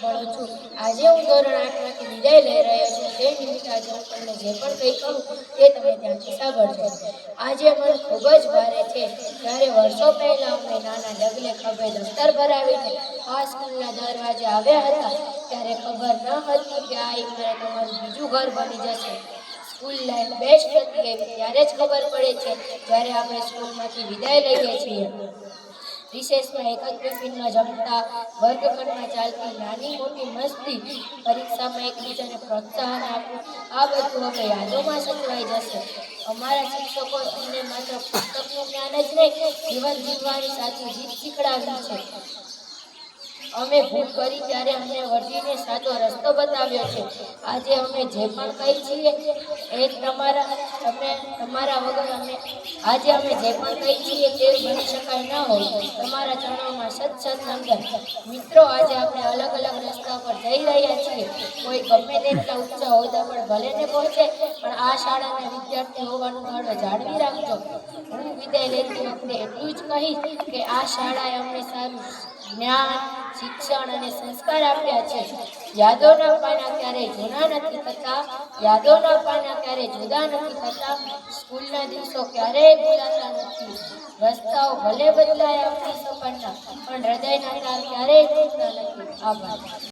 ભણું છું. આજે હું ધોરણ 8માંથી વિદાય લઈ રહ્યો છું. તે નિમિત્તે આજે હું તમને જે પણ કંઈ કહું તે તમે ધ્યાનથી સાંભળજો. આજે મન ખૂબ જ ભારે છે. જ્યારે વર્ષો પહેલાં અમે નાના ડગલે ખભે દફતર ભરાવીને આ સ્કૂલના દરવાજે આવ્યા હતા, ત્યારે ખબર ન હતી કે આ ઇમારત અમારું બીજું ઘર બની જશે. સ્કૂલ લાઈફ બેસ્ટ હતી એવી ત્યારે જ ખબર પડે છે જ્યારે આપણે સ્કૂલમાંથી વિદાય લઈએ છીએ. રિસેસમાં એક જ ટિફિનમાં જમતા, વર્ગખંડમાં ચાલતી નાની મોટી મસ્તી, પરીક્ષામાં એકબીજાને પ્રોત્સાહન આપવું, આ બધું હવે યાદોમાં સચવાઈ જશે. અમારા શિક્ષકો અમને માત્ર પુસ્તકનું જ્ઞાન જ નહીં, જીવન જીવવાની સાચી રીત શીખડાવી છે. અમે ભૂલ કરી ત્યારે અમને વળીને સાચો રસ્તો બતાવ્યો છે. આજે અમે જે પણ કહી છીએ એ તમારા વગર આજે અમે જે પણ કહી છીએ તે બની શકાય ન હોય. તમારા ચરણોમાં સત નંદન. મિત્રો, આજે આપણે અલગ અલગ રસ્તા પર જઈ રહ્યા છીએ. કોઈ ગમે તેટલા ઊંચા હોદ્દા પર ભલે ને પહોંચે, પણ આ શાળાના વિદ્યાર્થી હોવાનું ભાડો જાળવી રાખજો. હું વિદાય લેતી વખતે એટલું જ કહીશ કે આ શાળાએ અમને સારું જ્ઞાન, શિક્ષણ અને સંસ્કાર આપ્યા છે. યાદોના પાના ક્યારેય જૂના નથી થતા, યાદોના પાના ક્યારેય જુદા નથી થતા, સ્કૂલના દિવસો ક્યારેય ભૂલાતા નથી. રસ્તાઓ ભલે બદલાય આપણી સફરના, પણ હૃદયના તાર ક્યારેય તૂટતા નથી. આભાર.